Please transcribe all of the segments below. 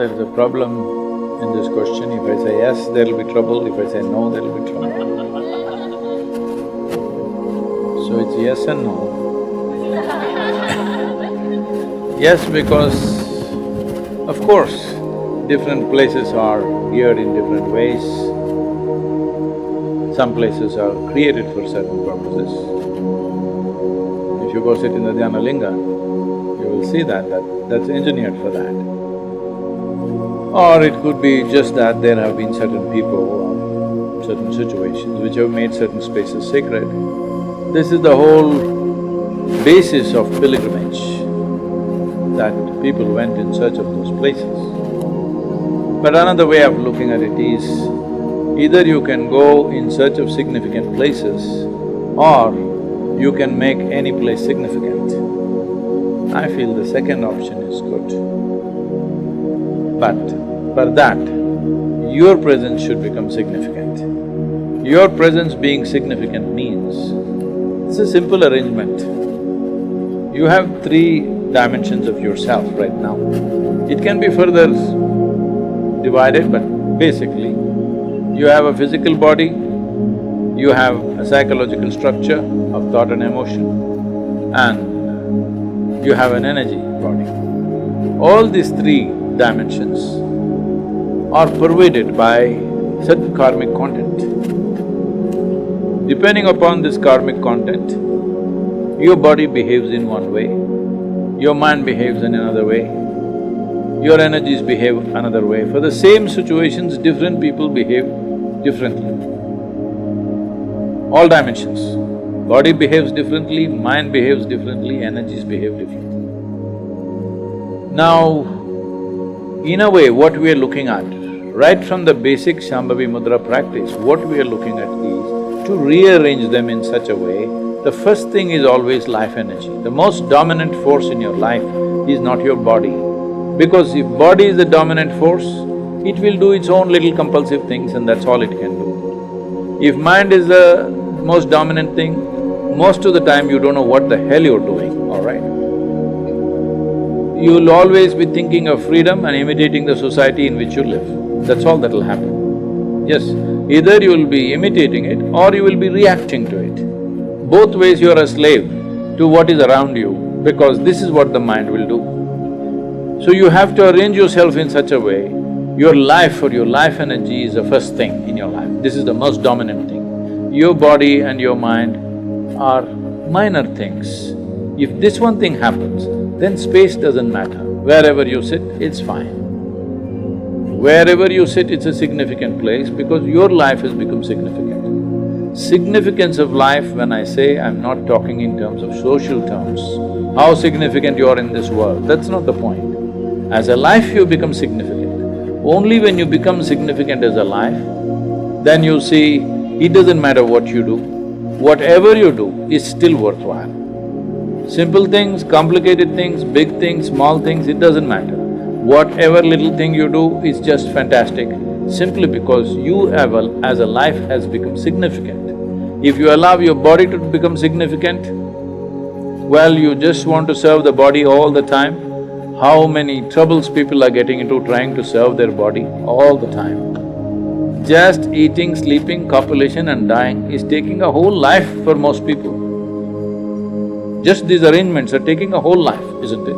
there is a problem in this question. If I say yes, there'll be trouble. If I say no, there'll be trouble. So it's yes and no. Yes, because of course, different places are geared in different ways. Some places are created for certain purposes. If you go sit in the Dhyana Linga, you will see that's engineered for that. Or it could be just that there have been certain people or certain situations which have made certain spaces sacred. This is the whole basis of pilgrimage, that people went in search of those places. But another way of looking at it is, either you can go in search of significant places or you can make any place significant. I feel the second option is good. But for that, your presence should become significant. Your presence being significant means, it's a simple arrangement. You have three dimensions of yourself right now. It can be further divided, but basically, you have a physical body, you have a psychological structure of thought and emotion, and you have an energy body. All these three dimensions are pervaded by certain karmic content. Depending upon this karmic content, your body behaves in one way, your mind behaves in another way, your energies behave another way. For the same situations, different people behave differently. All dimensions. Body behaves differently, mind behaves differently, energies behave differently. Now, in a way, what we are looking at, right from the basic Shambhavi Mudra practice, what we are looking at is to rearrange them in such a way. The first thing is always life energy. The most dominant force in your life is not your body. Because if body is the dominant force, it will do its own little compulsive things and that's all it can do. If mind is the most dominant thing, most of the time you don't know what the hell you're doing, all right? You'll always be thinking of freedom and imitating the society in which you live. That's all that'll happen. Yes, either you'll be imitating it or you will be reacting to it. Both ways you're a slave to what is around you, because this is what the mind will do. So you have to arrange yourself in such a way, your life or your life energy is the first thing in your life. This is the most dominant thing. Your body and your mind are minor things. If this one thing happens, then space doesn't matter. Wherever you sit, it's fine. Wherever you sit, it's a significant place because your life has become significant. Significance of life, when I say, I'm not talking in terms of social terms, how significant you are in this world, that's not the point. As a life, you become significant. Only when you become significant as a life, then you see, it doesn't matter what you do, whatever you do is still worthwhile. Simple things, complicated things, big things, small things, it doesn't matter. Whatever little thing you do is just fantastic, simply because you as a life has become significant. If you allow your body to become significant, well, you just want to serve the body all the time. How many troubles people are getting into trying to serve their body all the time. Just eating, sleeping, copulation and dying is taking a whole life for most people. Just these arrangements are taking a whole life, isn't it?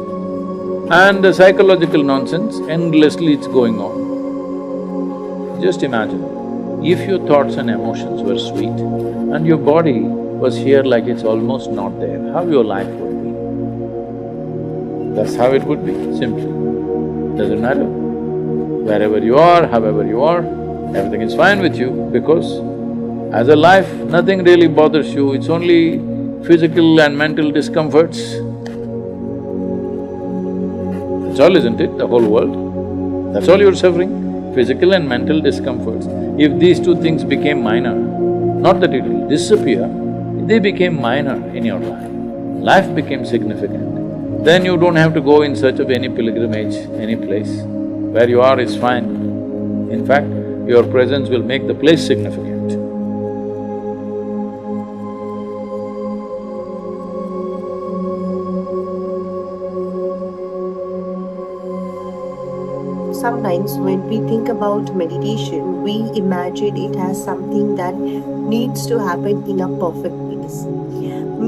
And the psychological nonsense, endlessly it's going on. Just imagine, if your thoughts and emotions were sweet and your body was here like it's almost not there, how your life would be? That's how it would be, simply. Doesn't matter. Wherever you are, however you are, everything is fine with you because as a life, nothing really bothers you, it's only physical and mental discomforts. That's all, isn't it, the whole world? That's all you're suffering, physical and mental discomforts. If these two things became minor, not that it will disappear, they became minor in your life. Life became significant. Then you don't have to go in search of any pilgrimage, any place. Where you are is fine. In fact, your presence will make the place significant. Sometimes when we think about meditation, we imagine it as something that needs to happen in a perfect place.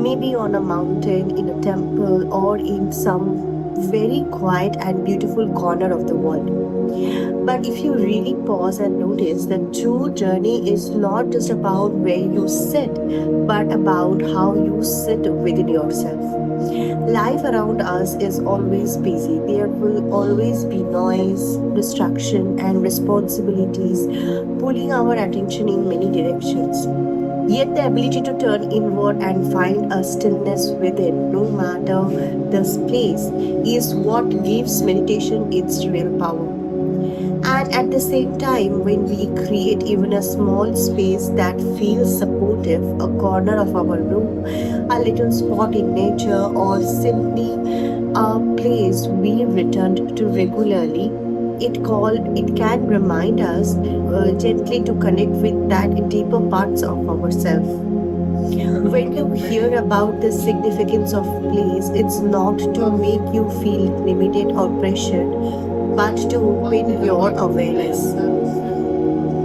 Maybe on a mountain, in a temple, or in some very quiet and beautiful corner of the world. But if you really pause and notice, the true journey is not just about where you sit, but about how you sit within yourself. Life around us is always busy. There will always be noise, distraction, and responsibilities pulling our attention in many directions. Yet the ability to turn inward and find a stillness within, no matter the place, is what gives meditation its real power. And at the same time, when we create even a small space that feels supportive, a corner of our room, a little spot in nature, or simply a place we return to regularly, it can remind us gently to connect with that deeper parts of ourselves. When you hear about the significance of place, it's not to make you feel limited or pressured, but to open your awareness.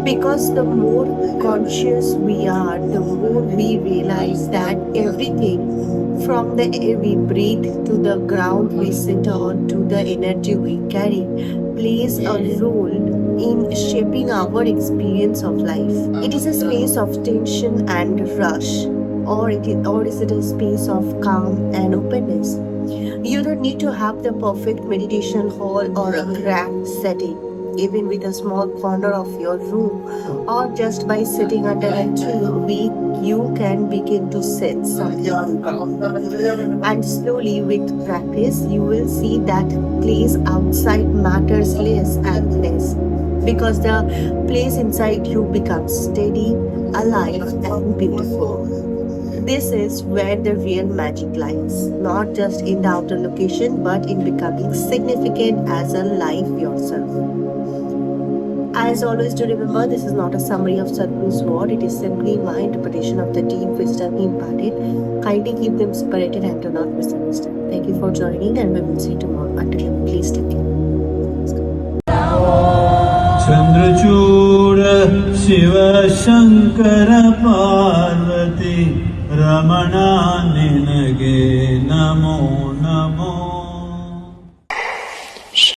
Because the more conscious we are, the more we realize that everything from the air we breathe to the ground we sit on to the energy we carry plays a role in shaping our experience of life. It is a space of tension and rush, or is it a space of calm and openness? You don't need to have the perfect meditation hall or a grand setting. Even with a small corner of your room, or just by sitting under a tree, you can begin to set something calm. And slowly, with practice, you will see that place outside matters less and less because the place inside you becomes steady, alive, and beautiful. This is where the real magic lies, not just in the outer location, but in becoming significant as a life yourself. As always, do remember this is not a summary of Sadhguru's word, it is simply my interpretation of the deep wisdom he imparted. Kindly keep them spirited and do not misunderstand. Thank you for joining, and we will see you tomorrow. Until then, please take care. Chandrachud Shiv Shankar Parvati Ramana निनगे NaMo